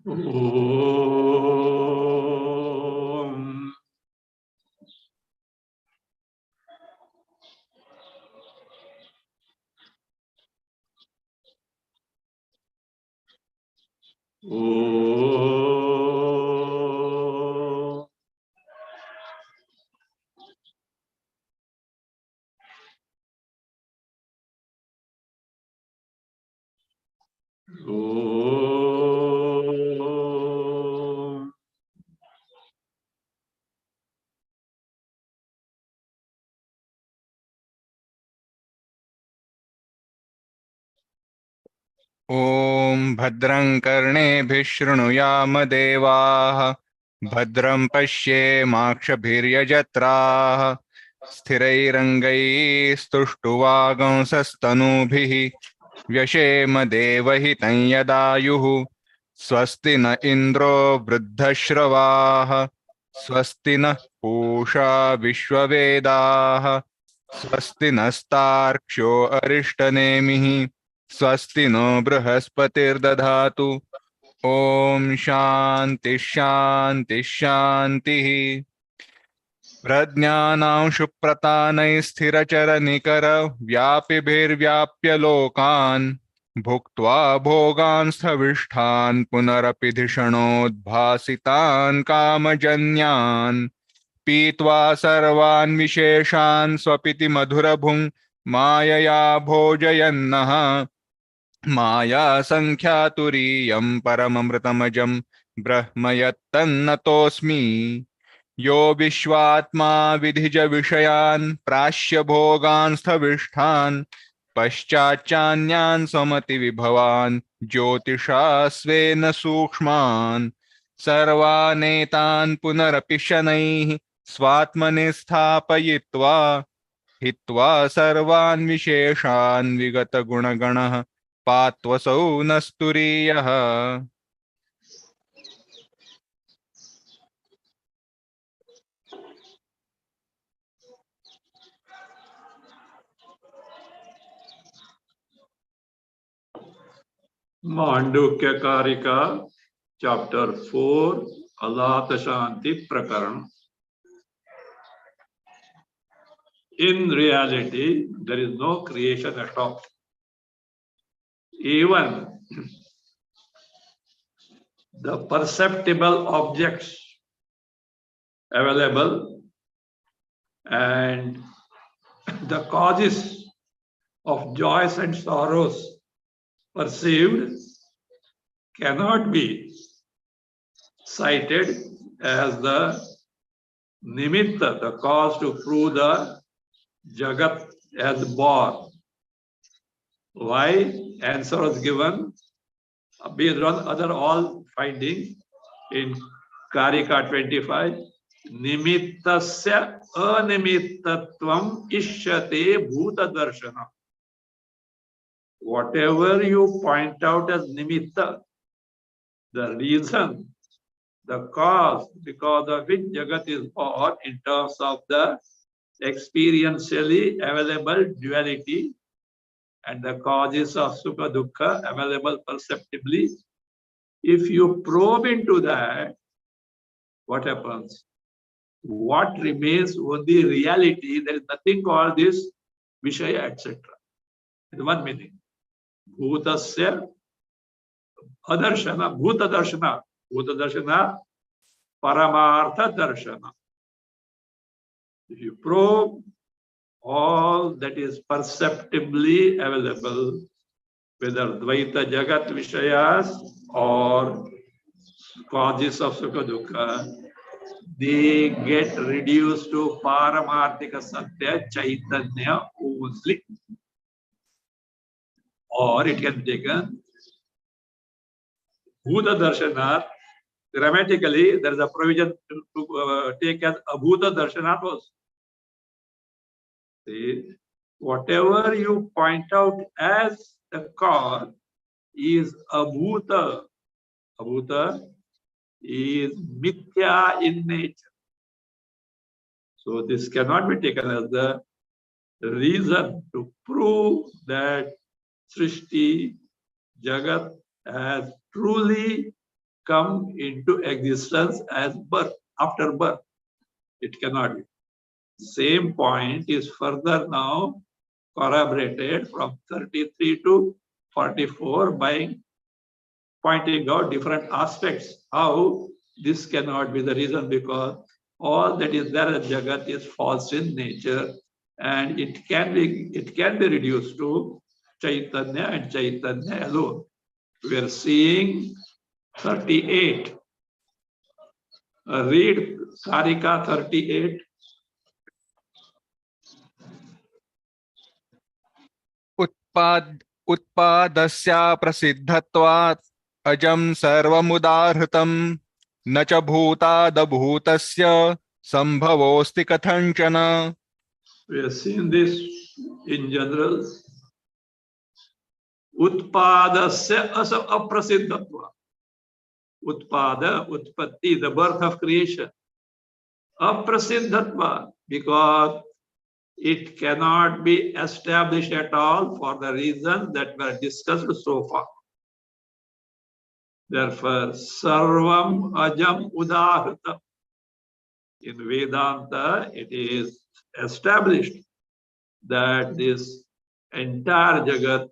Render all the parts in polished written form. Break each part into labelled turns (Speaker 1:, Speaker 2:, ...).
Speaker 1: Om. Om. Om.
Speaker 2: ॐ भद्रं कर्णेभिः शृणुयाम देवाः भद्रं पश्येमाक्षभिर्यजत्राः स्थिरैरङ्गैस्तुष्टुवागंसस्तनूभिः व्यशेम देवहितं यदायुः स्वस्ति न इन्द्रो वृद्धश्रवाः स्वस्ति नः पूषा विश्ववेदाः स्वस्ति नस्तार्क्ष्यो अरिष्टनेमिः स्वस्ति नो बृहस्पतिर्दधातु ओम शांति शांति शांतिः प्रज्ञानां शुप्रतानैस्थिरचरनिकर व्यापिभिर्व्याप्य लोकान् भुक्त्वा भोगान् स्थविष्ठान् पुनरपि धिषणोद्भासितान् कामजन्यान् पीत्वा सर्वान् विशेषान् स्वपिति मधुरभुं मायया भोजयन्नः माया संख्यातुरीयं परममृतमजं ब्रह्म यत्तन्नतोऽस्मि यो विश्वात्मा विधिज विषयान् प्राश्य भोगान् स्थविष्ठान् पश्चाच्चान्यान् समति विभवान् ज्योतिषा स्वेन सूक्ष्मान् सर्वानेतान् पुनरपि शनैः स्वात्मनि स्थापयित्वा हित्वा सर्वान् विशेषान् विगत गुणगणः पात्वसौ नस्तुरीयः।
Speaker 1: Mandukya Karika, Chapter 4, Alata Shanti Prakaran. In reality, there is no creation at all. Even the perceptible objects available and the causes of joys and sorrows perceived cannot be cited as the nimitta, the cause to prove the jagat as born. Why? Answer was given based on other all findings in Karika 25. Nimittasya animittattvam ishyate bhuta darshana. Whatever you point out as nimitta, the reason, the cause because of which Jagat is born in terms of the experientially available duality and the causes of Sukha Dukkha available perceptibly. If you probe into that, what happens? What remains only reality? There is nothing called this Vishaya, etc. In one meaning. Bhutasya adarshana, bhuta darshana, bhuta darshana, paramartha darshana. If you probe all that is perceptibly available, whether Dvaita Jagat Vishayas or causes of Sukha Dukkha, they get reduced to Paramarthika Satya Chaitanya only. Or it can be taken Bhuta Darshanat. Grammatically, there is a provision to take as Abhuta Darshanat also. See, whatever you point out as the cause is Abhuta. Abhuta is Mithya in nature. So this cannot be taken as the reason to prove that Srishti, Jagat has truly come into existence as birth, after birth. It cannot be. Same point is further now corroborated from 33 to 44 by pointing out different aspects how this cannot be the reason, because all that is there in Jagat is false in nature, and it can be reduced to Chaitanya and Chaitanya alone. We are seeing 38. Read Karika 38.
Speaker 2: उत्पादस्या प्रसिद्धत्वात् अजं सर्वमुदाहृतं न च भूतादभूतस्य संभवोऽस्ति कथंचन.
Speaker 1: We have seen this in general. Utpadasya aprasiddhatva. Utpada, utpatti, the birth of creation. Aprasiddhatva, because it cannot be established at all for the reasons that were discussed so far. Therefore, sarvam ajam udahrita. In Vedanta, it is established that this entire Jagat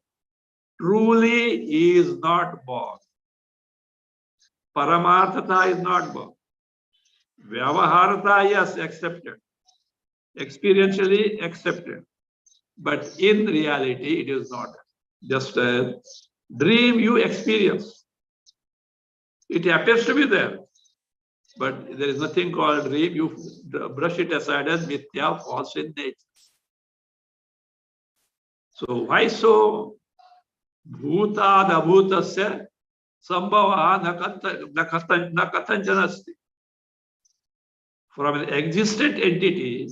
Speaker 1: truly is not born. Paramarthata is not born. Vyavaharata, yes, accepted. Experientially accepted. But in reality, it is not. Just a dream you experience. It appears to be there. But there is nothing called dream. You brush it aside as mithya, false in nature. So why so? Bhutad abhutasya sambhava na kathanjanasti. From an existent entity,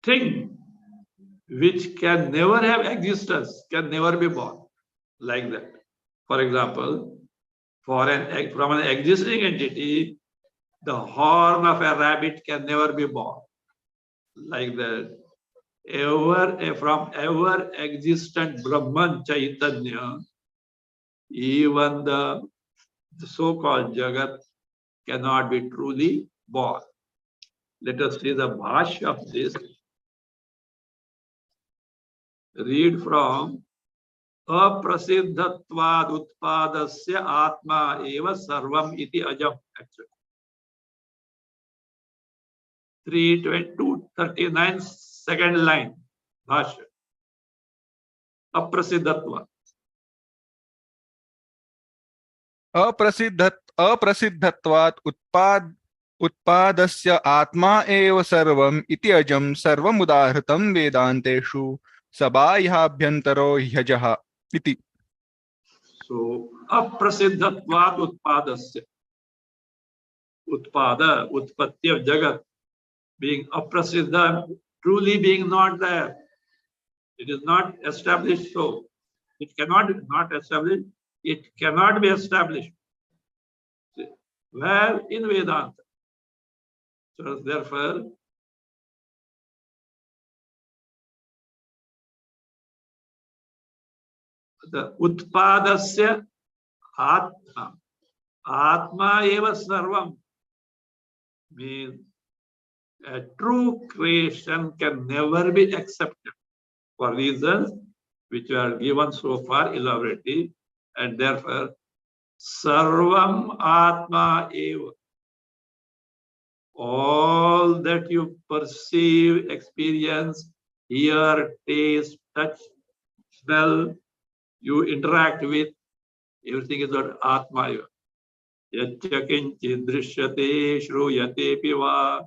Speaker 1: thing which can never have existence can never be born, like that. For example, from an existing entity, the horn of a rabbit can never be born, like that. From ever existent Brahman Chaitanya, even the so-called Jagat cannot be truly born. Let us see the Bhasya of this. Read from Aprasiddhatvad utpadasya atma eva sarvam iti ajam. Actually, 3:22:39, second line. Bhasya. Aprasiddhatvad.
Speaker 2: अप्रसिद्धत्वात् उत्पादस्य आत्मा एव सर्वम् इति अजं सर्वमुदाहृतं वेदान्तेषु सबाह्याभ्यन्तरो ह्यजः इति.
Speaker 1: So, aprasiddhatvat utpadasya. Utpada, utpatti of Jagat, being aprasiddha, truly being not there. It is not established so. It cannot be not established. It cannot be established. Where? In Vedanta. So therefore, the utpadasya atma eva sarvam means a true creation can never be accepted for reasons which are given so far elaborately, and therefore sarvam atma eva. All that you perceive, experience, hear, taste, touch, smell, you interact with, everything is what Atma. Yaccha kinchid drishyate shruyate piva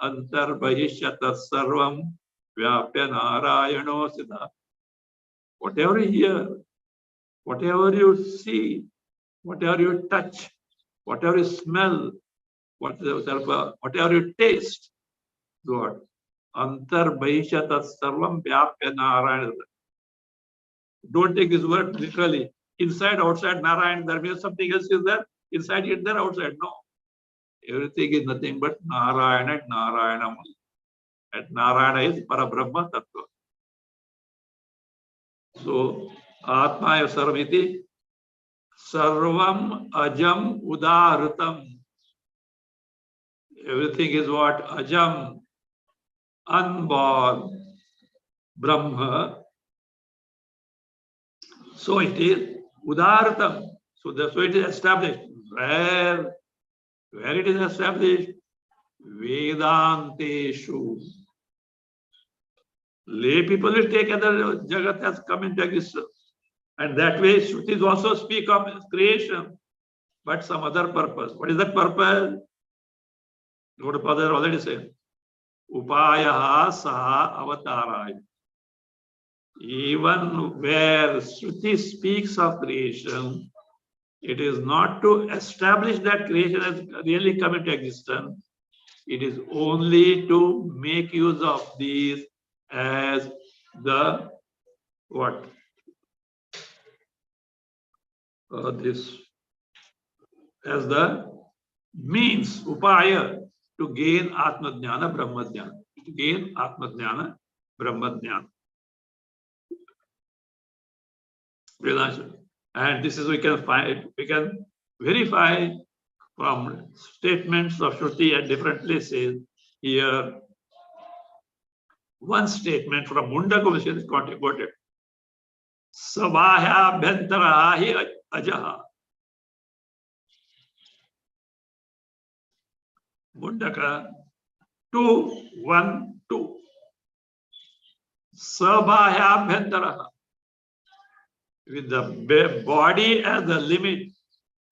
Speaker 1: antar bahishyatas sarvam vyapya narayano siddha. Whatever you hear, whatever you see, whatever you touch, whatever you smell, whatever you taste, God. Antar bahishyatas sarvam vyapya narayana. Don't take this word literally. Inside, outside, Narayan, there means something else is there. Inside it, there, outside. No. Everything is nothing but Narayana and Narayana. And Narayana is Parabrahma Tattva. So, Atma eva sarvamiti. Sarvam ajam udarutam. Everything is what? Ajam, unborn, Brahma. So it is udarutam. So it is established. Where it is established? Vedanteshu. Lay people will take other Jagat has come into existence. And that way, Shrutis also speak of creation, but some other purpose. What is that purpose? Gaudapada already said. Upayaha saha avataraya. Even where Shruti speaks of creation, it is not to establish that creation has really come into existence. It is only to make use of these as the what? This as the means, upaya, to gain Atma Jnana, Brahma Jnana. To gain Atma Jnana, Brahma Jnana. And this is we can verify from statements of Shruti at different places. Here, one statement from Mundaka Upanishad is quoted. Sabahya bhantarahi ajaha. Mundaka 2:1-2. Sabahya bhantaraha. With the body as the limit,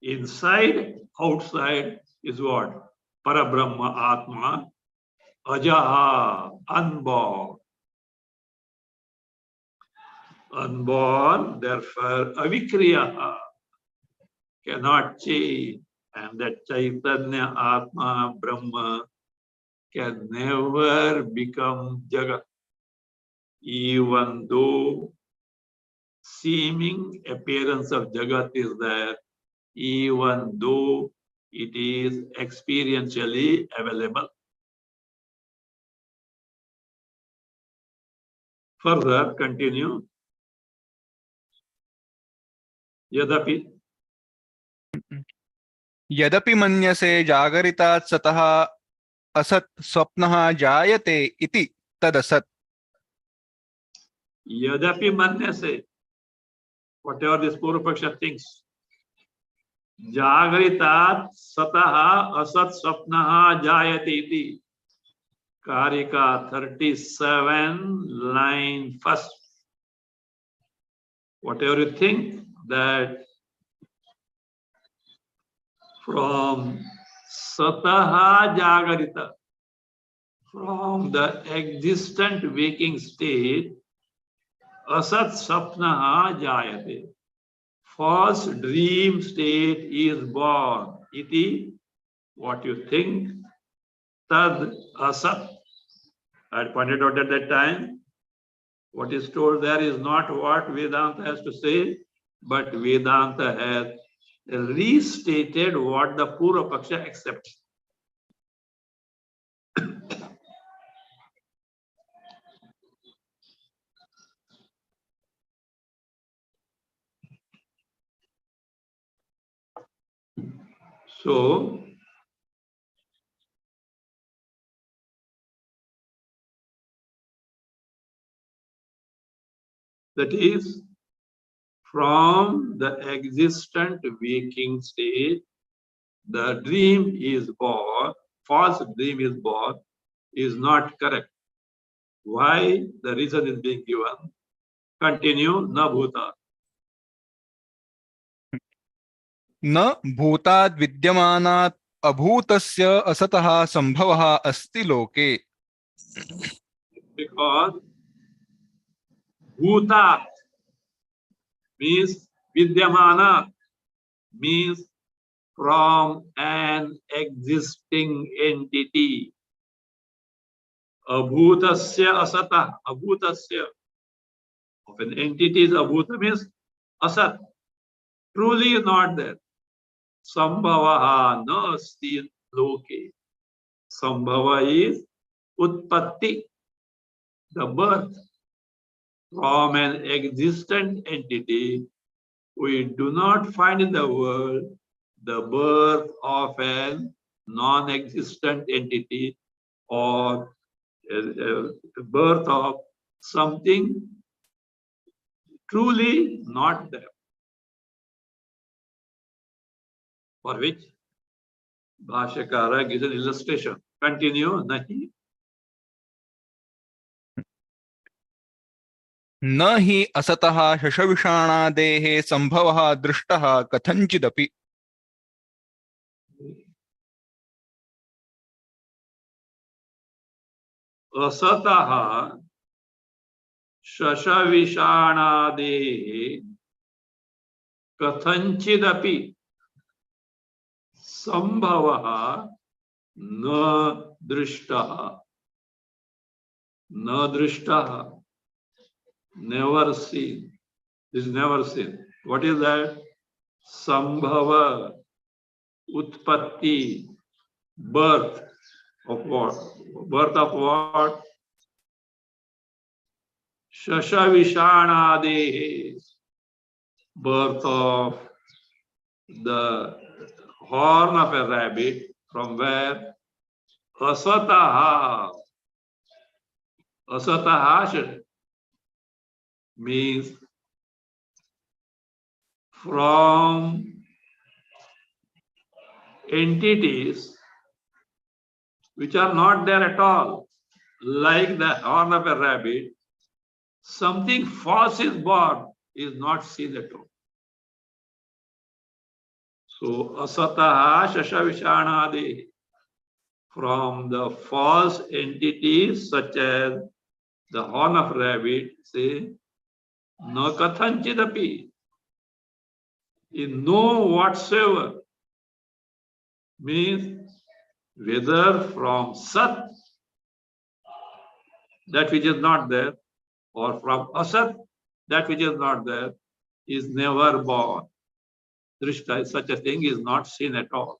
Speaker 1: inside, outside is what? Parabrahma Atma, Ajaha, unborn. Unborn, therefore, Avikriyaha, cannot change. And that Chaitanya Atma Brahma can never become Jagat, even though seeming appearance of Jagat is there, even though it is experientially available. Further, continue. Yadapi.
Speaker 2: यदपि मन्यसे जागरितात् सतः असत् स्वप्नः जायते इति तदसत्.
Speaker 1: Yadapi manyase, whatever this Purvapaksha thinks. Jagritat sataha asat swapnaha jayate iti. Karika 37, line 1st. Whatever you think that from sataha jagarita, from the existent waking state, asat swapnaha jayate, false dream state is born. Iti, what you think, tad asat. I had pointed out at that time, what is told there is not what Vedanta has to say, but Vedanta has restated what the Purvapaksha accepts. So, that is, from the existent waking state, the dream is born, false dream is born, is not correct. Why? The reason is being given. Continue, na bhuta.
Speaker 2: न भूताद् विद्यमानात् अभूतस्य असतः संभवः अस्ति लोके.
Speaker 1: Because bhutat means vidyamana, means from an existing entity. Abhutasya asata, abhutasya, of an entity is abhuta means asat, truly not there. Sambhavaha na asti loke. Sambhava is utpatti, the birth. from an existent entity, we do not find in the world the birth of an non-existent entity or a birth of something truly not there. For which Bhasya Karika gives an illustration. Continue, nahi.
Speaker 2: न हि असतः शशविषाणादेः संभवः दृष्टः कथञ्चिदपि
Speaker 1: असतः शशविषाणादेः कथञ्चिदपि संभवः न दृष्टः. न दृष्टः, never seen. This is never seen. What is that? Sambhava, utpatti, birth of what? Birth of what? Shashavishanade, birth of the horn of a rabbit. From where? Asataha. Asataha means from entities which are not there at all, like the horn of a rabbit, something false is born, is not seen at all. So, asataha shashavishanade, from the false entities such as the horn of rabbit, say, no kathanchidapi, in no whatsoever, means whether from sat, that which is not there, or from asat, that which is not there, is never born. Drishta, such a thing is not seen at all.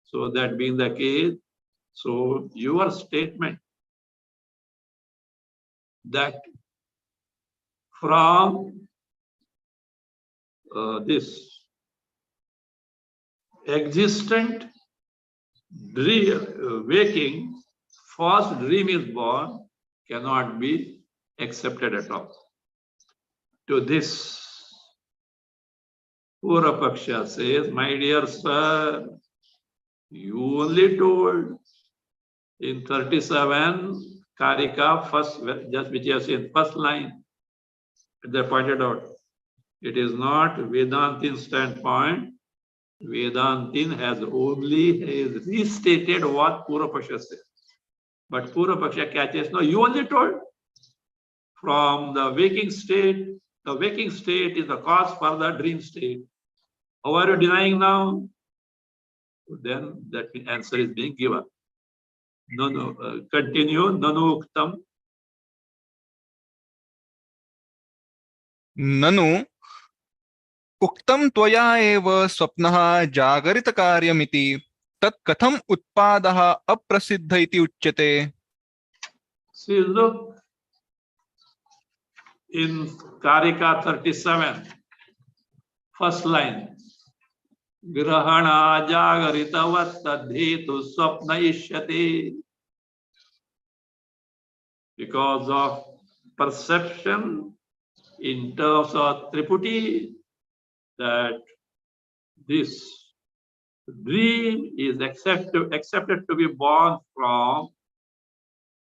Speaker 1: So that being the case, so your statement that from this existent dream, waking, false dream is born, cannot be accepted at all. To this, Purapaksha says, my dear sir, you only told in 37 Karika, first, just which you have seen, first line, they pointed out, it is not Vedantin standpoint. Vedantin has only restated what Purapaksha says. But Purapaksha catches, no, you only told from the waking state is the cause for the dream state. How are you denying now? Then that answer is being given. Continue. Nanu uktam.
Speaker 2: ननु उक्तं त्वया एव स्वप्नः जागरितकार्यमिति तत् कथम् उत्पादः अप्रसिद्ध इति उच्यते.
Speaker 1: See, look in Karika 37, first line. Grahana jagaritavat tadhetu swapna ishyate. Because of perception in terms of triputi, that this dream is accepted to be born from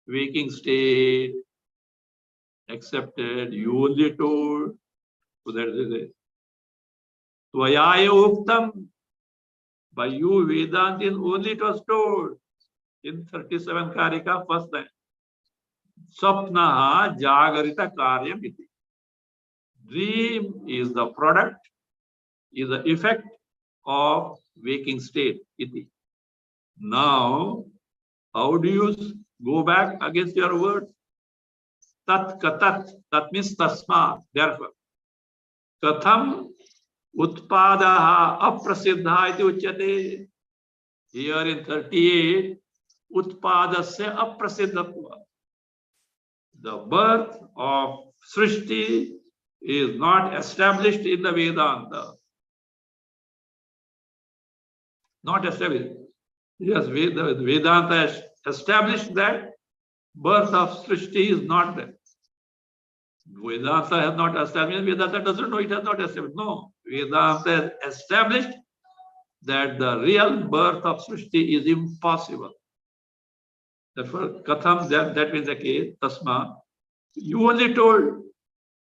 Speaker 1: waking state, accepted, you only told. So that is it. Tvayaya uktam, by you Vedantin only it was told in 37 Karika, first line. Swapnaha jagarita karyam iti. Dream is the product, is the effect of waking state iti. Now, how do you go back against your words? Tat katat, that means tasma, therefore. Katham utpadaha aprasiddha iti uchyate. Here in 38, utpadasya aprasiddhatva. The birth of Srishti is not established in the Vedanta. Not established. Yes, Vedanta has established that birth of Srishti is not there. Vedanta has not established. Vedanta doesn't know it has not established. No, Vedanta has established that the real birth of Srishti is impossible. Therefore, Katham, that means the case, Tasma. You only told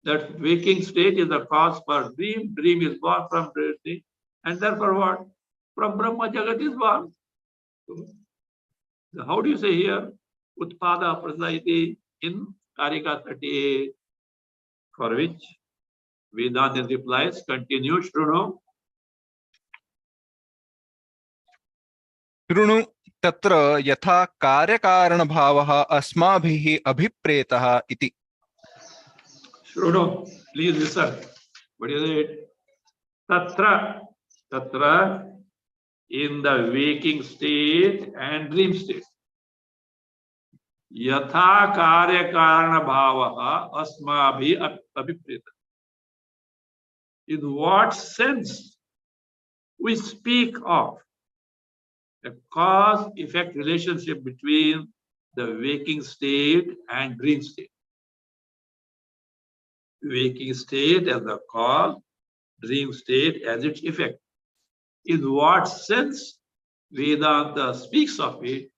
Speaker 1: that waking state is the cause for dream. Dream is born from dream. And therefore what? From Brahma Jagat is born. So, how do you say here? Utpada Prasayati in Karika 38, for which Vedanta replies, continue, Shruno.
Speaker 2: शृणु तत्र यथा कार्यकारणभावः अस्माभिः अभिप्रेतः इति.
Speaker 1: Shruno, please listen. What is it? Tatra, in the waking state and dream state. Yatha karya karana bhavaha asmabhi abhipreta. In what sense we speak of a cause-effect relationship between the waking state and dream state? Waking state as the cause, dream state as its effect. In what sense Vedanta speaks of it?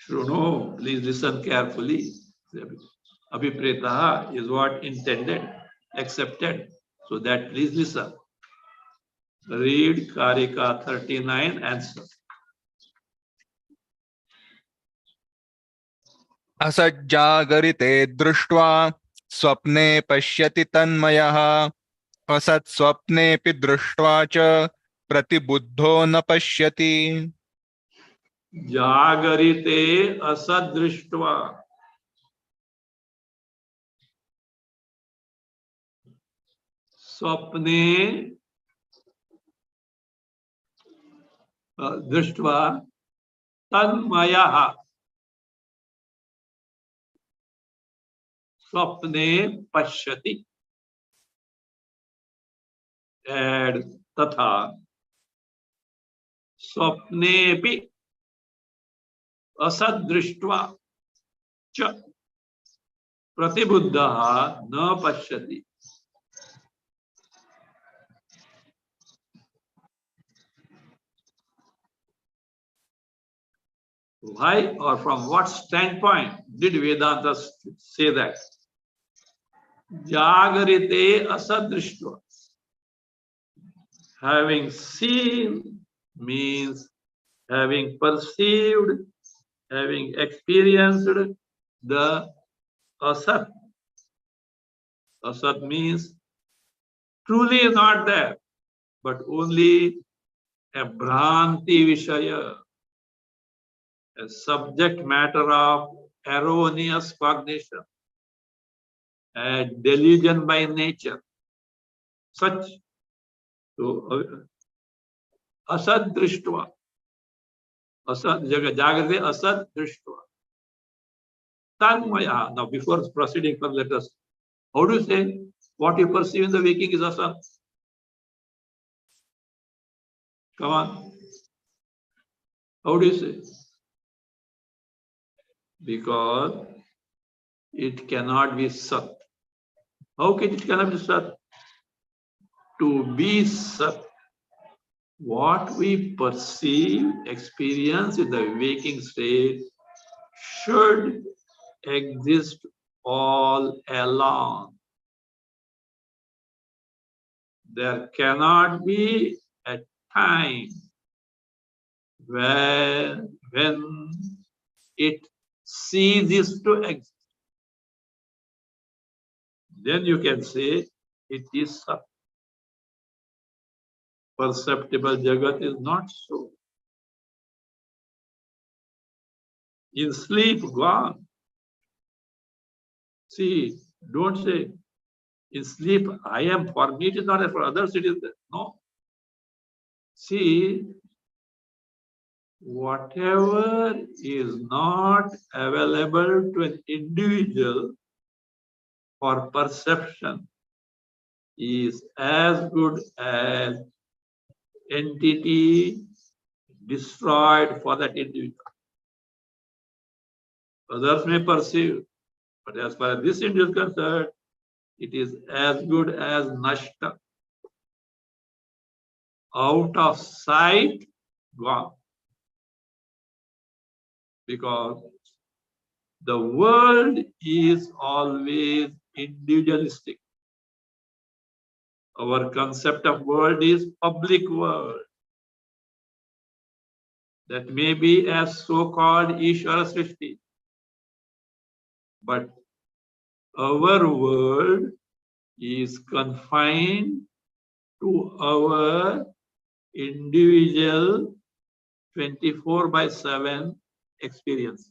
Speaker 1: Shruno, please listen carefully. Abhipreta is what intended, accepted. So that please listen. Read Karika 39 answer.
Speaker 2: असज्जागरिते दृष्ट्वा स्वप्ने पश्यति तन्मयः असत् स्वप्नेऽपि दृष्ट्वा च प्रतिबुद्धो न पश्यति.
Speaker 1: Jagarite asadrishtva. Swapne drishtva tanmayaha. Swapne pashyati. And tatha. Swapnepi asadrishtva cha pratibuddha na pashyati. Why or from what standpoint did Vedanta say that? Jagarite asadrishtva. Having seen means having perceived, having experienced the asat. Asat means truly not there, but only a bhranti vishaya, a subject matter of erroneous cognition, a delusion by nature. Such. So, asad drishtva. Asad jagrate asad drishtva. Tanmaya. Now, before proceeding further, let us. How do you say what you perceive in the waking is asad? Come on. How do you say? Because it cannot be sat. How can it cannot be sat? To be sat, what we perceive, experience in the waking state should exist all along. There cannot be a time when it ceases to exist. Then you can say it is sat. Perceptible Jagat is not so. In sleep, gone. See, don't say, in sleep, I am, for me it is not, for others it is there. No. See, whatever is not available to an individual, for perception is as good as entity destroyed for that individual. Others may perceive, but as far as this individual is concerned, it is as good as nashta. Out of sight, gone. Because the world is always individualistic. Our concept of world is public world. That may be as so-called Ishvara Srishti. But our world is confined to our individual 24/7 experiences.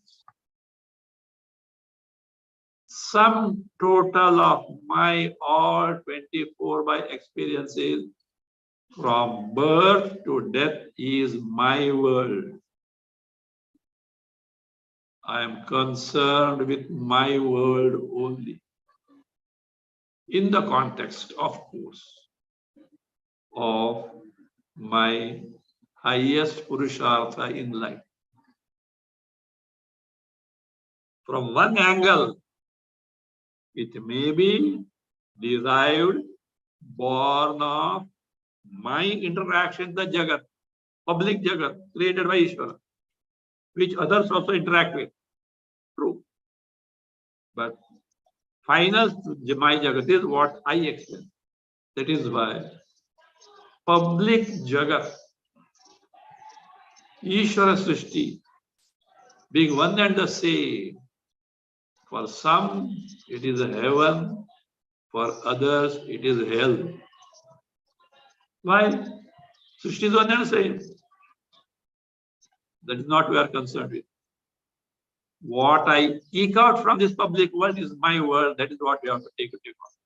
Speaker 1: Sum total of my all 24 by experiences from birth to death is my world. I am concerned with my world only. In the context, of course, of my highest Purushartha in life. From one angle, it may be derived, born of my interaction, the Jagat, public Jagat, created by Ishvara, which others also interact with. True. But final my Jagat is what I experience. That is why public Jagat, Ishvara Srishti, being one and the same, for some it is a heaven, for others it is hell. Why? Srishti is one and the same. That is not what we are concerned with. What I eke out from this public world is my world. That is what we have to take into account.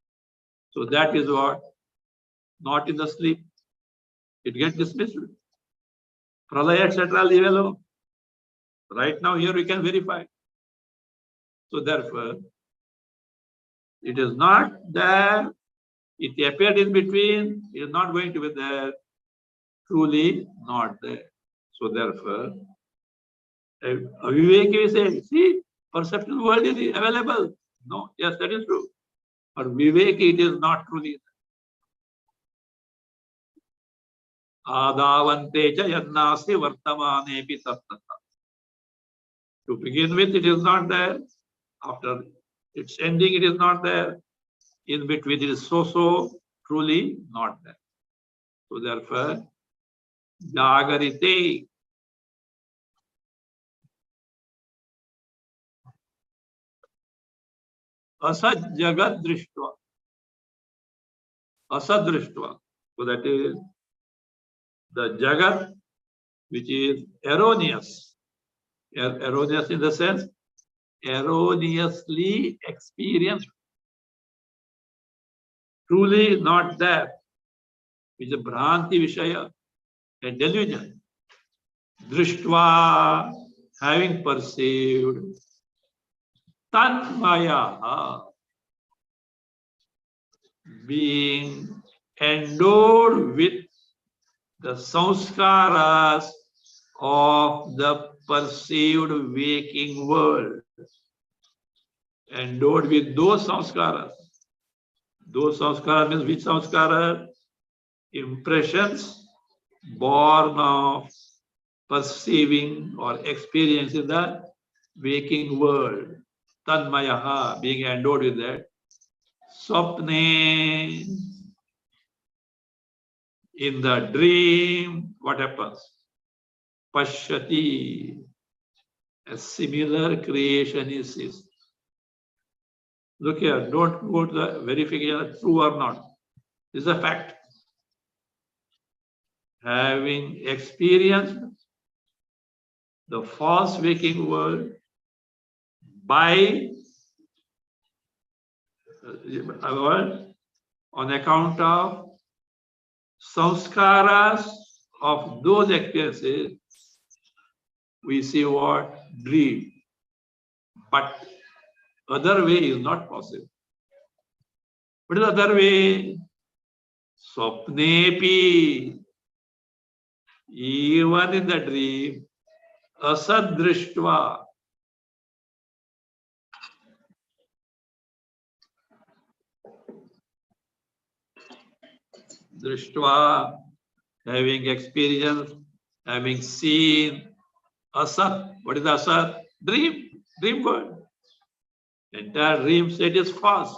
Speaker 1: So that is what, not in the sleep, it gets dismissed. Pralaya, etc., leave alone. Right now, here we can verify. So therefore, it is not there. It appeared in between. It is not going to be there. Truly not there. So therefore, Viveki will say, see, perceptual world is available. No, yes, that is true. But Viveki, it is not truly there. Adavante cha yannasti vartamanepi tattata. To begin with, it is not there. After its ending, it is not there. In between, it is so truly not there. So therefore, Jagarite. Asad Jagat Drishtva. Asad Drishtva. So that is the Jagat which is erroneous. Erroneous in the sense, erroneously experienced. Truly not there. Which is a Bhranti Vishaya, a delusion. Drishtva, having perceived. Tanmaya, being endowed with the samskaras of the perceived waking world. Endowed with those samskaras. Those samskaras means which samskara? Impressions born of perceiving or experiencing the waking world. Tanmayaha, being endowed with that. Swapne, in the dream, what happens? Pashyati, a similar creation is. Look here, don't go to the verification, true or not. This is a fact. Having experienced the false waking world by on account of samskaras of those experiences, we see what? Dream. But other way is not possible. What is the other way? Swapnepi. Even in the dream, asad drishtva. Drishtva, having experience, having seen. Asat. What is asat? Dream. Dream world. Entire dream state is false.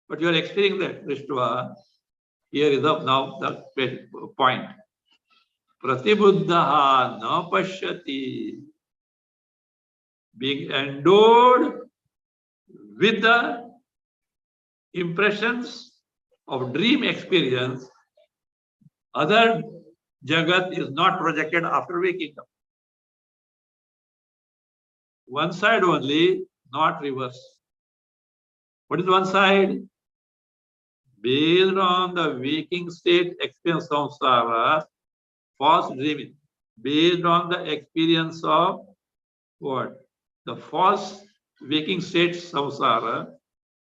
Speaker 1: But you are experiencing that. Drishtva. Here is now the point. Pratibuddha na pashyati. Being endowed with the impressions of dream experience, other jagat is not projected after waking up. One side only, not reverse. What is one side? Based on the waking state experience of samsara, false dreaming. Based on the experience of what? The false waking state samsara,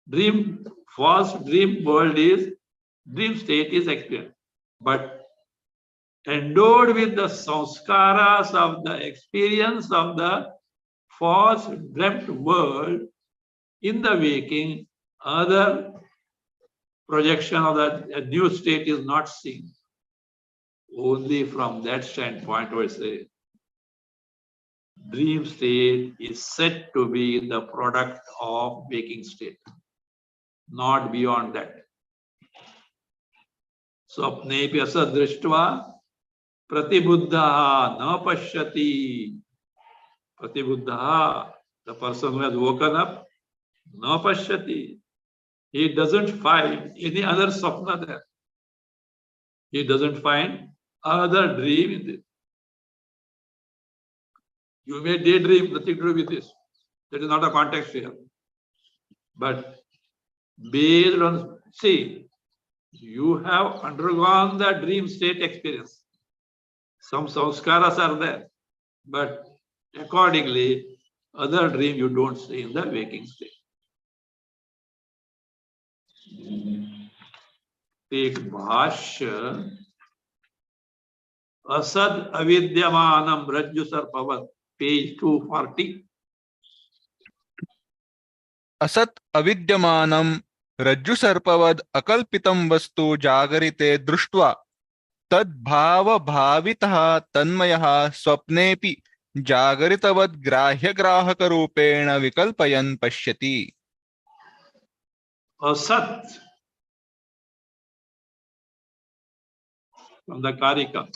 Speaker 1: dream, false dream world is, dream state is experienced. But endowed with the sanskaras of the experience of the false dreamt world, in the waking, other projection of that new state is not seen. Only from that standpoint, I say, dream state is said to be the product of waking state, not beyond that. Swapnepi asad drishtva pratibuddha na pashyati. Pratibuddha, the person who has woken up, na pashyati. He doesn't find any other sapna there. He doesn't find other dream in this. You may daydream, nothing to do with this. That is not a context here. But based on, see, you have undergone the dream state experience. Some sanskaras are there, but accordingly, other dream you don't see in the waking state. Take Bhasya. Asad avidyamanam rajju sarpavat, page 240.
Speaker 2: असत अविद्यमानं रज्जु सर्पवद अकल्पितं वस्तु जागरिते दृष्ट्वा तद्भाव भावितः तन्मयः स्वप्नेपि जागरितवद ग्राह्य ग्राहक रूपेण विकल्पयन् पश्यति.
Speaker 1: Asat from the Karika.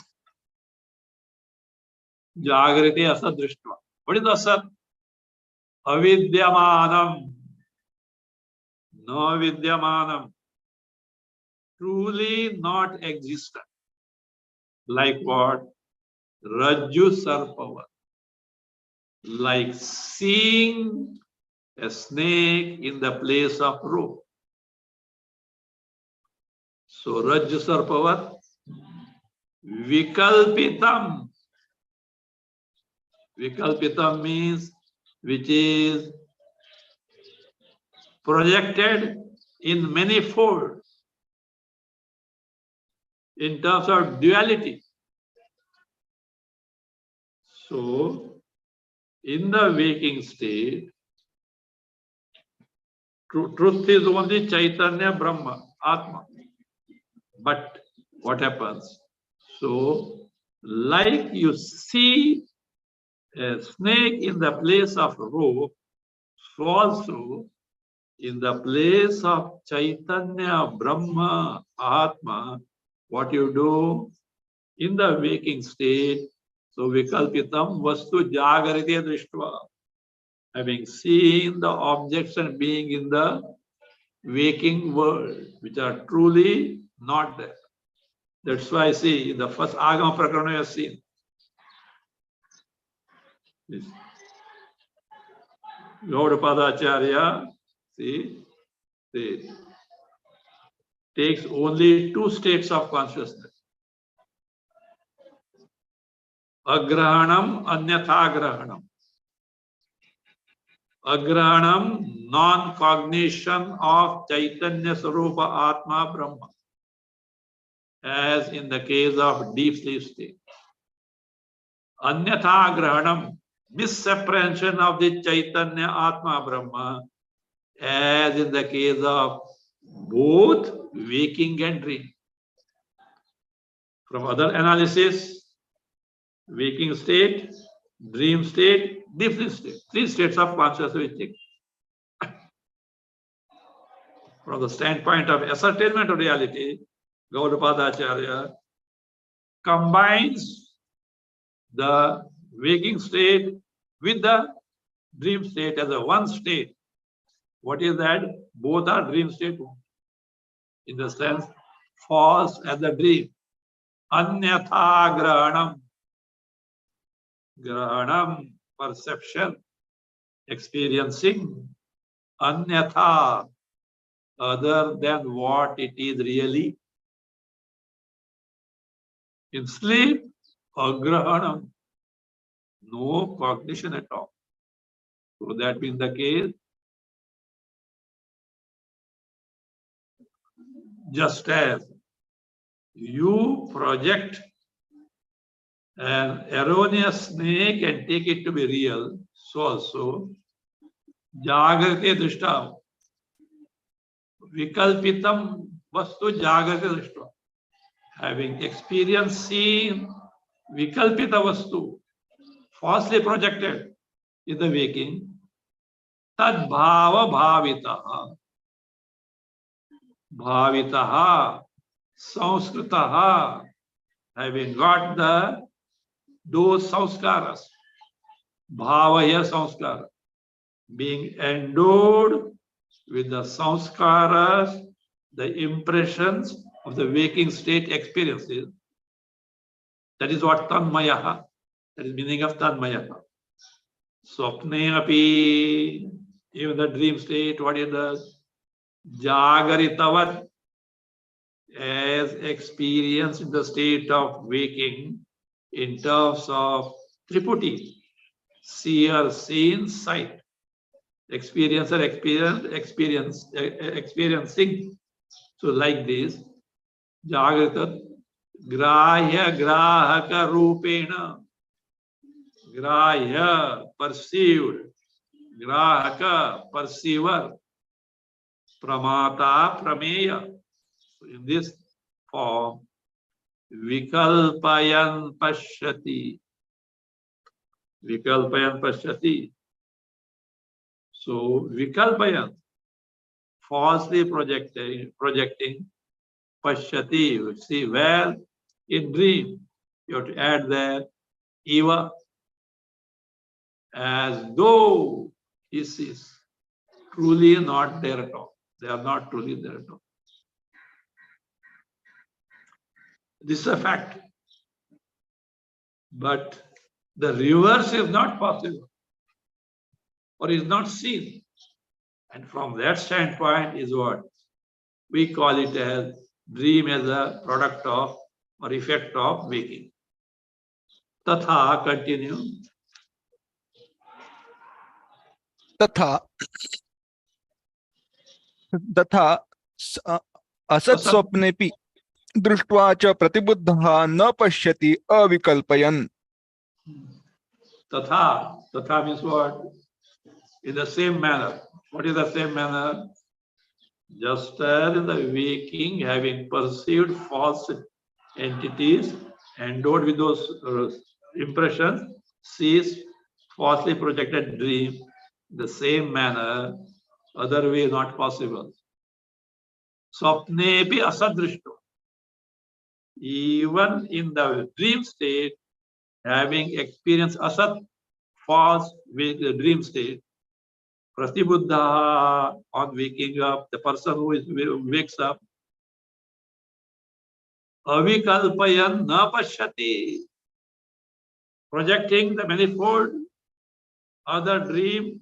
Speaker 1: Jagriti asat drishtva. What is asat? Avidyamanam. No vidyamanam. Truly not existent. Like what? Rajju sarpava. Like seeing a snake in the place of rope. So Rajju sarpavat vikalpitam. Vikalpitam means which is projected in many folds in terms of duality. So in the waking state, truth is only Chaitanya Brahma, Atma. But what happens? So, like you see a snake in the place of rope, so also in the place of Chaitanya Brahma, Atma, what you do in the waking state, so vikalpitam vastu jagarite drishtva. Having seen the objects and being in the waking world, which are truly not there. That's why I see in the first Agama Prakarana you have seen. Gaudapada Acharya, see, takes only two states of consciousness. Agrahanam, Anyathagrahanam. Agrahanam, non-cognition of Chaitanya Sarupa Atma Brahma, as in the case of deep sleep state. Anyatha Grahanam, misapprehension of the Chaitanya Atma Brahma, as in the case of both waking and dream. From other analysis, waking state, dream state, deep sleep state, three states of consciousness we take. From the standpoint of ascertainment of reality, Gaudapada Acharya combines the waking state with the dream state as a one state. What is that? Both are dream state. In the sense, false as a dream. Anyatha grahanam. Grahanam, perception, experiencing. Anyatha, other than what it is really. In sleep, agrahanam, no cognition at all. So that being the case, just as you project an erroneous snake and take it to be real, so also Jagrate Drishta, Vikalpitam Vastu Jagrate Drishta. Having experienced, seen Vikalpita Vastu, falsely projected in the waking, Tad Bhava Bhavitaha, Bhavitaha, Sanskritaha, having got those sanskaras, Bhavaya Sanskara, being endowed with the sanskaras, the impressions of the waking state experiences. That is what Tanmayaha, that is meaning of Tanmayaha. Swapne api, even the dream state, what it does? Jagaritavat, as experienced in the state of waking in terms of Triputi, seer, seen, sight. Experiencer, experiencing. So like this, Jagrita, Grahya Grahaka Rupena, Grahya, perceived, Grahaka, perceiver, Pramata, Prameya. So in this form, Vikalpayan Pashyati. Vikalpayan Pashyati. So Vikalpayan, falsely projecting Pashyati. You see, where in dream, you have to add there Eva, as though he sees. Truly not there at all. They are not truly there at all. This is a fact. But the reverse is not possible or is not seen. And from that standpoint is what we call it as dream as a product of or effect of waking. Tatha, continue.
Speaker 2: तथा तथा असत् स्वप्नेपि दृष्ट्वा च प्रतिबुद्धः न पश्यति अविकल्पयन्.
Speaker 1: Tatha means what? In the same manner. What is the same manner? Just as in the waking, having perceived false entities, endowed with those impressions, sees falsely projected dream. The same manner, other way is not possible. Swapnepi asadrishto. Even in the dream state, having experienced asat, false dream state, Pratibuddha, on waking up, the person who wakes up, avikalpayan na pashyati, projecting the manifold other dream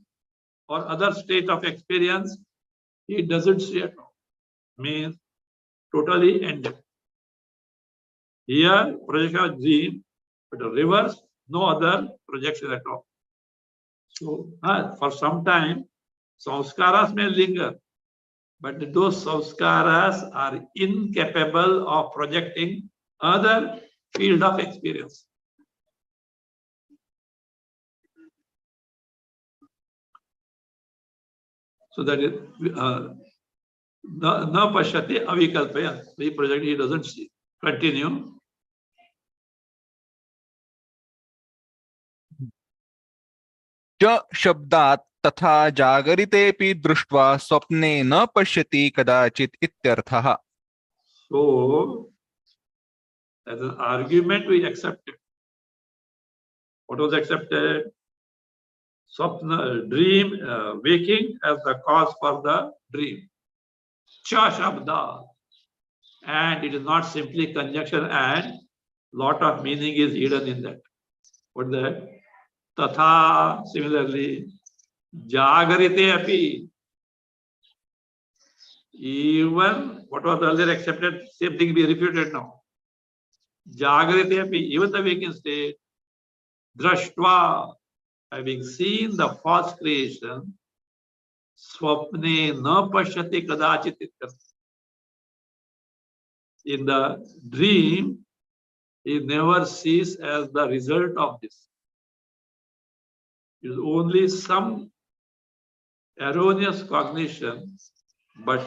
Speaker 1: or other state of experience, he doesn't see at all. Means totally ended. Here, projection of dream, but reverse, no other projection at all. So for some time, sanskaras may linger, but those sanskaras are incapable of projecting other field of experience. So that is na pashyati avikalpaya. The project he doesn't see. Continue.
Speaker 2: च शब्दात् तथा जागरितेऽपि दृष्ट्वा स्वप्ने न पश्यति कदाचित् इत्यर्थः.
Speaker 1: So as an argument we accepted. What was accepted? Swapna, dream, waking as the cause for the dream. Cha shabda. And it is not simply conjunction and lot of meaning is hidden in that. What is that? Tatha, similarly, jagarite api. Even what was earlier accepted, same thing be repeated now. Jagarite api, even the waking state, drashtva, having seen the false creation, swapne na pashyati kadachit. In the dream, he never sees as the result of this. It is only some erroneous cognition, but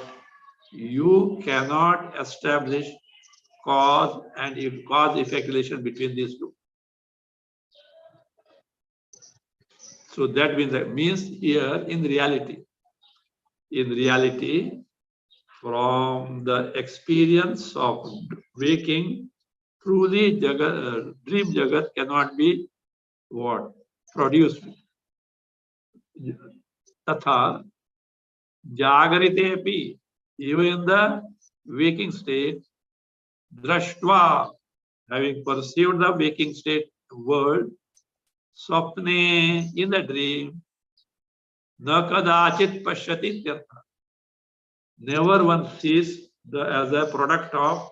Speaker 1: you cannot establish cause and cause-effect relation between these two. So that means here in reality, from the experience of waking, truly dream jagat cannot be what? Produced. Tatha, jagarite api, even in the waking state, drashtva, having perceived the waking state world, swapne, in the dream, na kadachit pashyati tyartha. Never one sees as a product of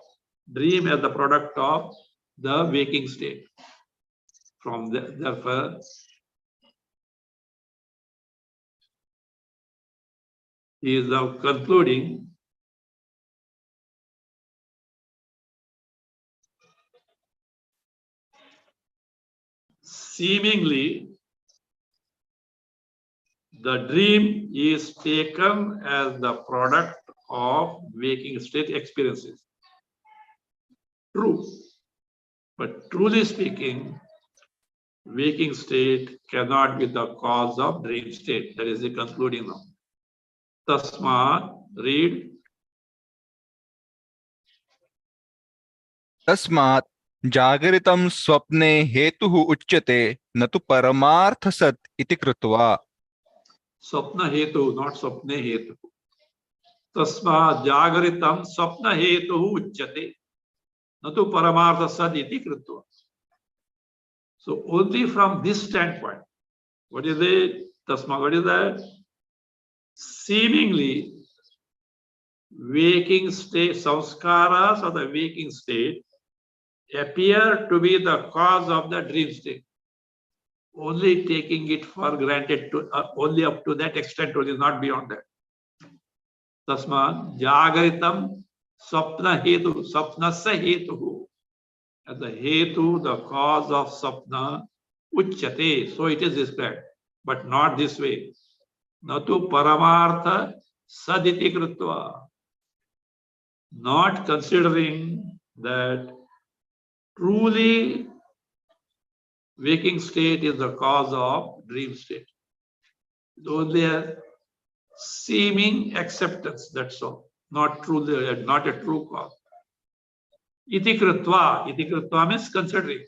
Speaker 1: dream, as the product of the waking state. From therefore, he is now concluding. Seemingly, the dream is taken as the product of waking state experiences. True. But truly speaking, waking state cannot be the cause of dream state. That is the concluding now. Tasmat, read.
Speaker 2: तस्मात् जागरितं स्वप्ने हेतुः उच्यते न तु परमार्थसत् इति कृत्वा.
Speaker 1: Swapna hetu, not swapne hetu. Tasmat jagaritam swapna hetu uchyate. Natu paramartha sad iti kritva. So only from this standpoint, what is it? Tasma, what is that? Seemingly, waking state, samskaras of the waking state appear to be the cause of the dream state. Only taking it for granted to only up to that extent, only not beyond that. Tasman jagaritam sapna hetu, sapnasya hetu. As the hetu, the cause of sapna, uchyate. So it is described, but not this way. Natu paramartha saditi krutva. Not considering that truly waking state is the cause of dream state. It's only a seeming acceptance, that's all. Not truly, not a true cause. Iti kritva means considering.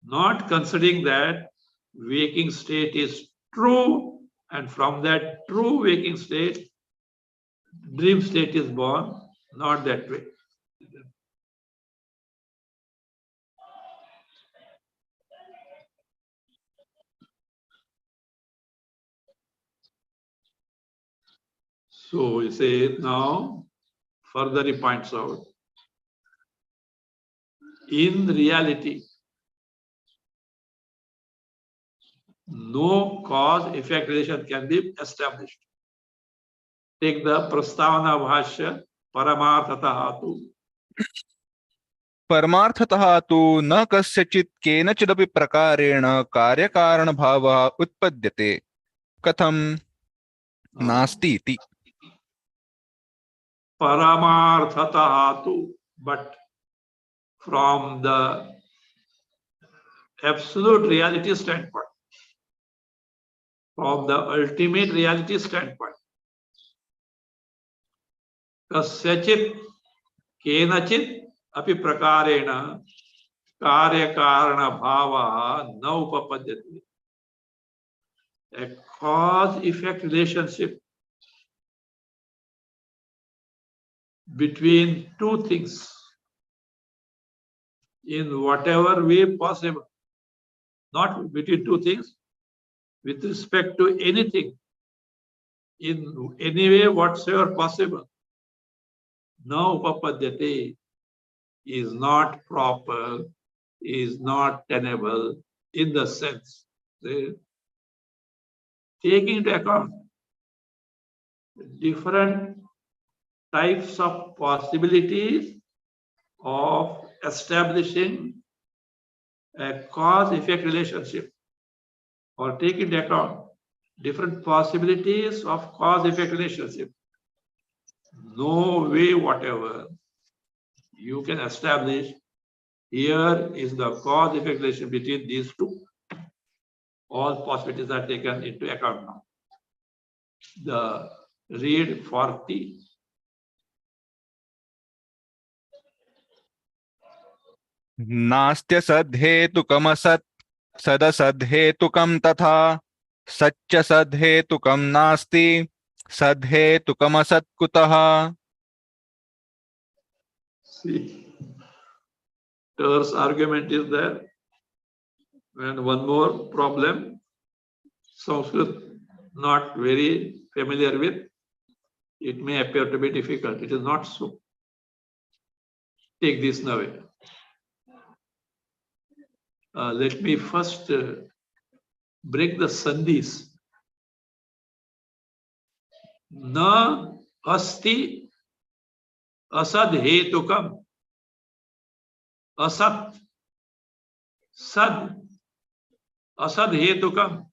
Speaker 1: Not considering that waking state is true, and from that true waking state, dream state is born, not that way. So he says now, further he points out, in reality, no cause-effect relation can be established. Take the Prastavana Bhasya, Paramarthataha tu.
Speaker 2: परमार्थतः तु न कस्यचित् केनचिदपि प्रकारेण कार्यकारणभावः उत्पद्यते कथं नास्ति इति।
Speaker 1: Paramarthataha tu. But from the absolute reality standpoint, from the ultimate reality standpoint, kasyachit kenachit api prakarena karya karana bhava na upapadyate. A cause-effect relationship between two things in whatever way possible, not between two things, with respect to anything, in any way whatsoever possible, na upapadyate, is not proper, is not tenable in the sense. Taking into account different types of possibilities of establishing a cause-effect relationship, or take into account different possibilities of cause-effect relationship, no way whatever you can establish here is the cause-effect relation between these two. All possibilities are taken into account now. The read 40.
Speaker 2: नास्त्यसद्धेतुकमसत् सदसद्धेतुकं तथा सच्च सद्धेतुकं नास्ति सद्धेतुकमसत् कुतः।
Speaker 1: See, Ter's argument is there. And one more problem, Sanskrit not very familiar with, it may appear to be difficult. It is not so. Take this now. Let me first break the sandhis. Na asti asad hetukam. Asat sad asad hetukam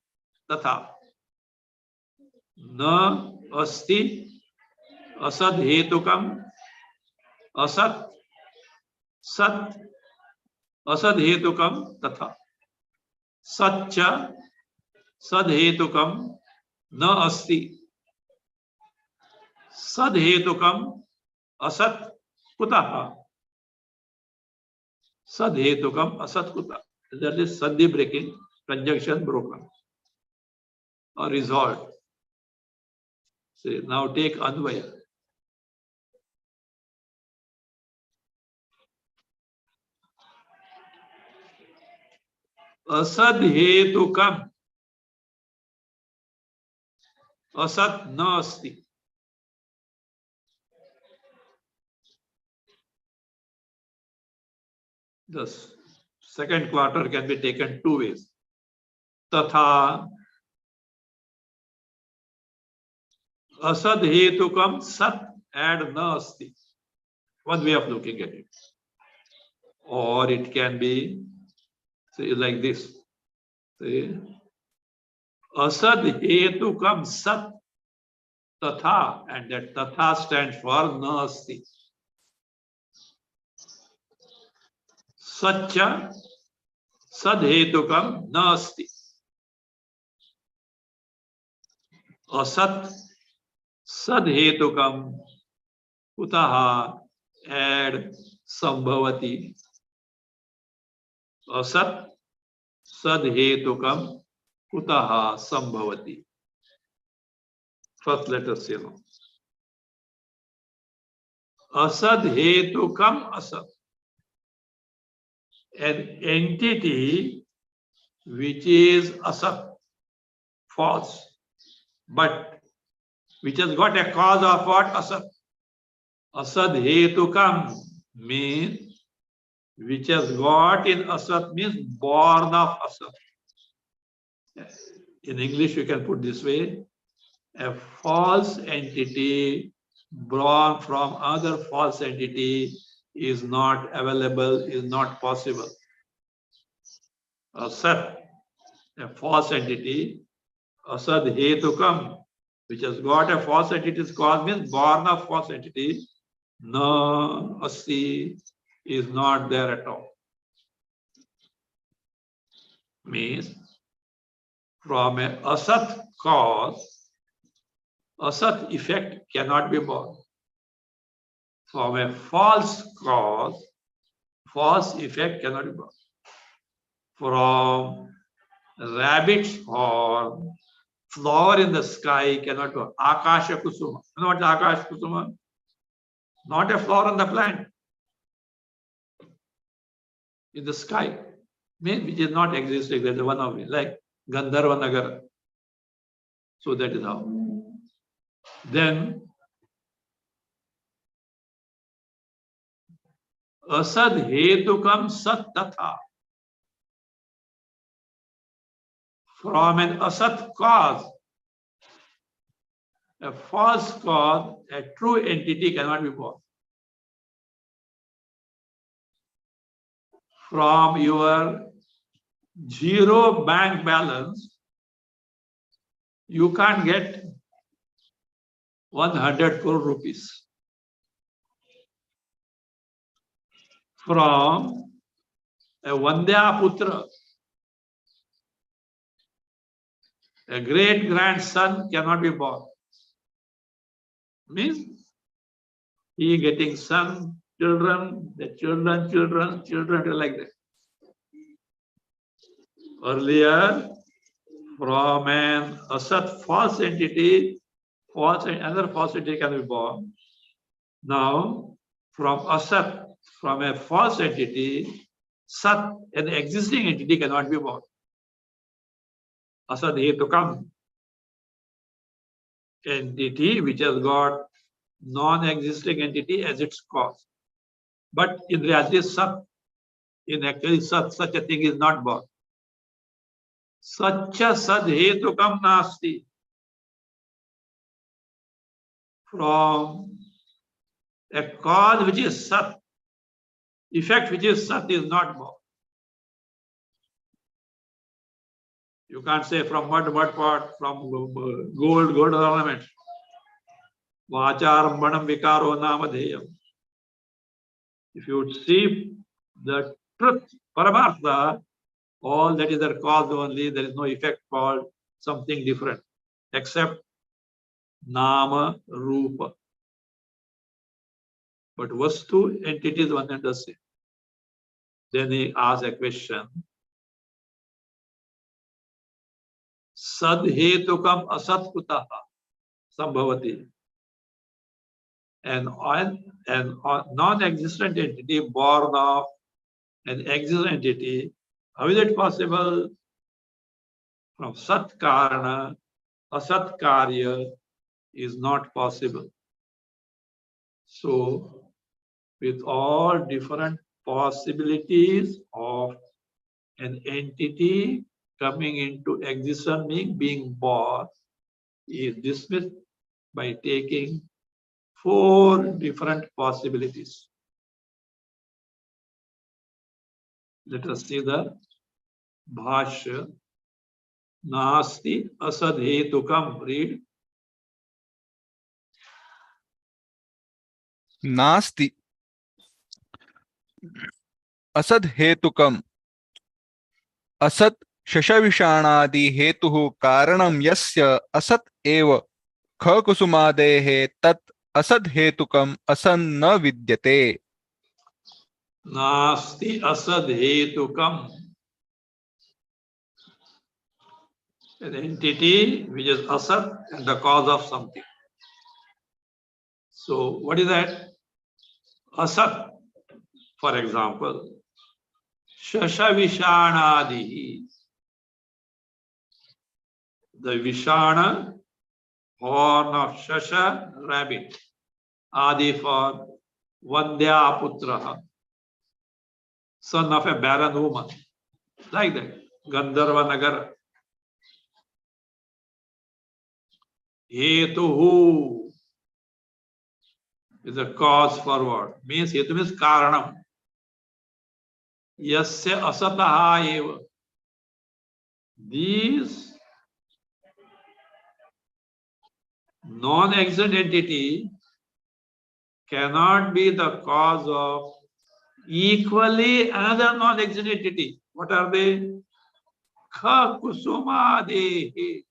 Speaker 1: tatha. Na asti asad hetukam asat sat Asad हेतुकम तथा सच्च सद हेतुकम न अस्ति सद हेतुकम असत कुतः सद हेतुकम असत कुतः. That is sandhi breaking, conjunction broken or resolved. See, now take Anvaya. Asad हेतुकम असत न अस्ति. The second quarter can be taken two ways. Tatha asad hetukam sat and na asti. One way of looking at it. Or it can be, say, like this. Say, asad hetukam sat tatha, and that tatha stands for na asti. Satcha sad hetukam na asti. Asat sad hetukam kutaha add sambhavati. Asat sad hetukam kutaha sambhavati. First let us see now. Asad hetukam asat. An entity which is asat, false, but which has got a cause of what? Asat. Asad hetukam means which has got in asat means born of asat. In English, you can put this way: a false entity born from other false entity is not available, is not possible. Asat, a false entity, asad hetukam, which has got a false entity's cause, means born of false entity, na asti, is not there at all. Means from a asat cause, asat effect cannot be born. From a false cause, false effect cannot be born. From rabbit's horn, flower in the sky cannot be born. Akasha kusuma. You know what is Akasha kusuma? Not a flower on the plant. In the sky. Means which is not existing. That is one of it. Like Gandharva Nagar. So that is how. Then asad hetukam sat tatha. From an asat cause, a false cause, a true entity cannot be born. From your zero bank balance, you can't get 100 crore rupees. From a Vandya Putra, a great grandson cannot be born. Means he getting son, children, the children like that. Earlier, from an asat false entity, another false entity can be born. Now, from asat, from a false entity, sat, an existing entity cannot be born. Asat hetukam, entity which has got non-existing entity as its cause. But in reality, sat, in actually sat, such a thing is not born. Sacha sad hetukam nasti. From a cause which is sat, effect which is sat is not born. You can't say from mud pot, from gold ornament. Vacharambanam vikaro namadheyam. If you see the truth, paramartha, all that is their cause only, there is no effect called something different, except nama, rupa. But vastu, entity is one and the same. Then he asks a question. Sad hetukam asat kutaha sambhavati. And non-existent entity born of an existent entity, how is it possible? From sat karana, asat karya is not possible. So, with all different possibilities of an entity coming into existence, being born, is dismissed by taking 4 different possibilities. Let us see the Bhasya. Nasti asad hetukam. Read.
Speaker 2: Nasti asad hetukam. Asat shashavishanadi hetuhu karanam yasya asat eva khakusumadehe tat asad hetukam asan na vidyate.
Speaker 1: Nasti asad hetukam. An entity which is asat and the cause of something. So, what is that? Asat, for example, shashavishanadi. The vishana, horn of shasha, rabbit. Adi for Vandya Putraha, son of a barren woman. Like that. Gandharva Nagar. Hetuhu is a cause forward. Means hetu means karanam. Yasya asataha eva. These non-existent entity cannot be the cause of equally another non-existent entity. What are they? Kha kusuma dehi.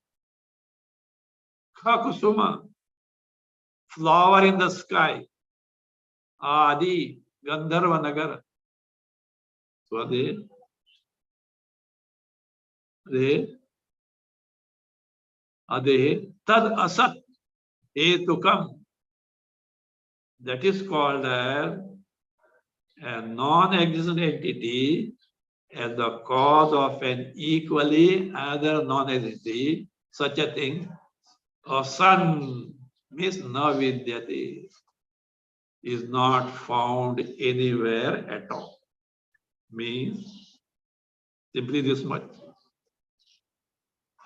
Speaker 1: Kha kusuma, flower in the sky. Adi, Gandharva Nagar. So they Ade, Tad Asat Hetukam. That is called as a non-existent entity as the cause of an equally other non-entity. Such a thing, a sun means navidyate, is not found anywhere at all. Means simply this much.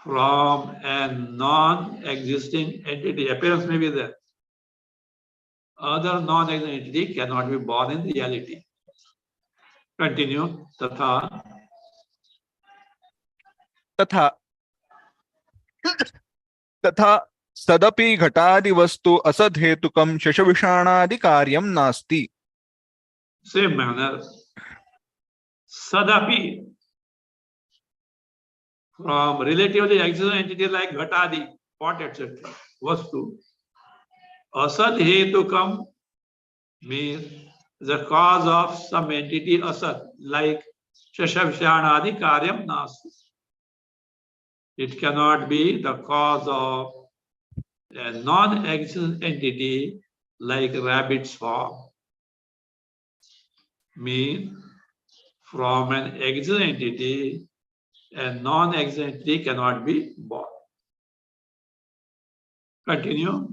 Speaker 1: From a non-existing entity, appearance may be there. Other non-existent entity cannot be born in reality. Continue. Tatha.
Speaker 2: तथा तथा सदपि घटादि वस्तु असदहेतुकं शशविषाणादि कार्यं नास्ति.
Speaker 1: Same manner. Sadapi. From relatively existent entity like Ghatadi, pot, etc. Vastu. Asad hetukam means the cause of some entity asad, like Shashavshanadi Karyam Nasti. It cannot be the cause of a non-existent entity like rabbit's form. Means from an existent entity, a non-existent entity cannot be born. Continue.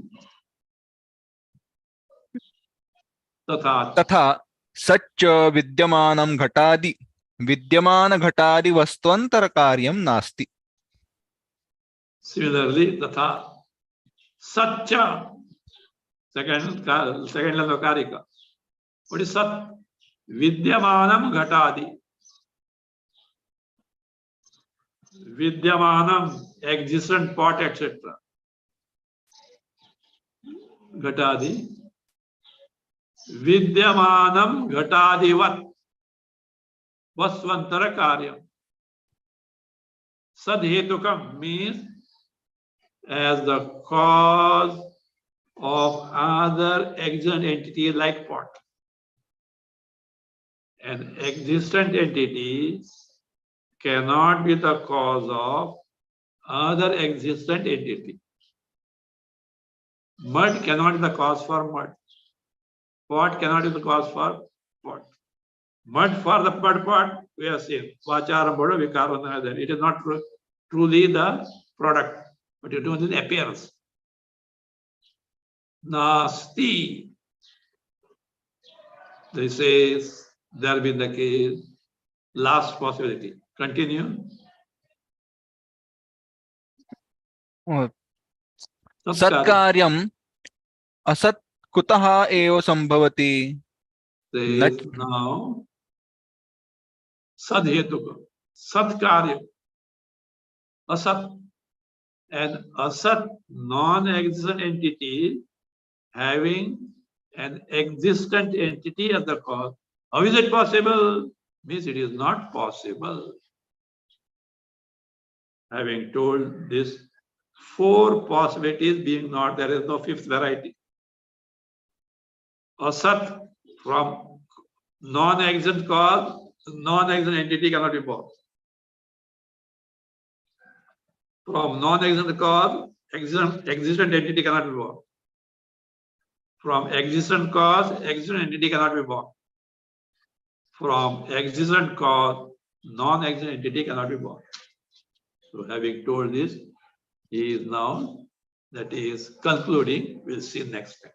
Speaker 2: तथा सच्च विद्यमानं घटादि विद्यमान घटादि वस्तुअंतर कार्यं नास्ति.
Speaker 1: Similarly, tatha satcha, second level karika. What is sat? Vidyamanam ghatadi. Vidyamanam, existent pot, etc. Ghatadi. Vidyamanam ghatadivat. Vasvantara karyam. Sadhetukam means as the cause of other existent entity like pot. An existent entity cannot be the cause of other existent entity. Mud cannot be the cause for mud. Pot cannot be the cause for pot. Mud for the mud pot, we are saying, Vacharam Bodo Vikaranadar. It is not truly the product, but it is the appearance. Nasti. This is there been the case. Last possibility. Continue.
Speaker 2: सत्कार्यम् असत् कुतः एव संभवति.
Speaker 1: Says now Sadhetuka. Satkarya. Asat. An asat non-existent entity having an existent entity as the cause. How is it possible? Means it is not possible. Having told this, 4 possibilities being not, there is no 5th variety. Asat from non-existent cause, non-existent entity cannot be born. From non-existent cause, existent entity cannot be born. From existent cause, existent entity cannot be born. From existent cause, non-existent entity cannot be born. So having told this, he is now, that is concluding. We'll see next time.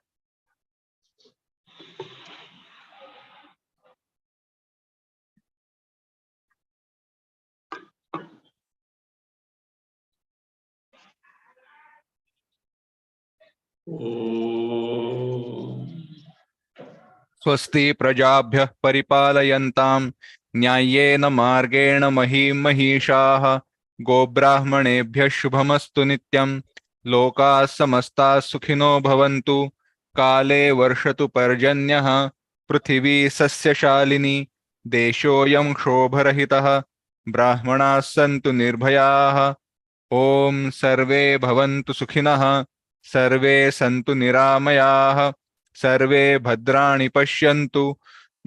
Speaker 1: Om.
Speaker 2: स्वस्ति प्रजाभ्यः परिपालयन्तां न्याय्येन मार्गेण महीं महिषाः गोब्राह्मणेभ्यः शुभमस्तु नित्यं लोकाः समस्ताः सुखिनो भवन्तु काले वर्षतु पर्जन्यः पृथिवी सस्यशालिनी देशोऽयं क्षोभरहितः ब्राह्मणाः सन्तु निर्भयाः ॐ सर्वे भवन्तु सुखिनः सर्वे सन्तु निरामयाः सर्वे भद्राणि पश्यन्तु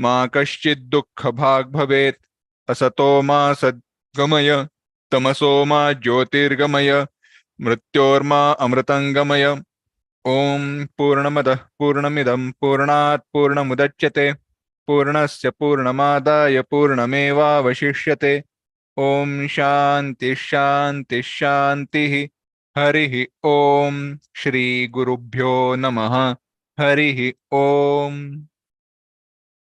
Speaker 2: मा कश्चित् दुःखभाग् भवेत् असतो मा सद्गमय तमसो मा ज्योतिर्गमय मृत्योर्मा अमृतङ्गमय ॐ पूर्णमदः पूर्णमिदं पूर्णात् पूर्णमुदच्यते पूर्णस्य पूर्णमादाय पूर्णमेवावशिष्यते ॐ शान्ति शान्ति शान्तिः हरिः ॐ श्री गुरुभ्यो नमः हरिः ॐ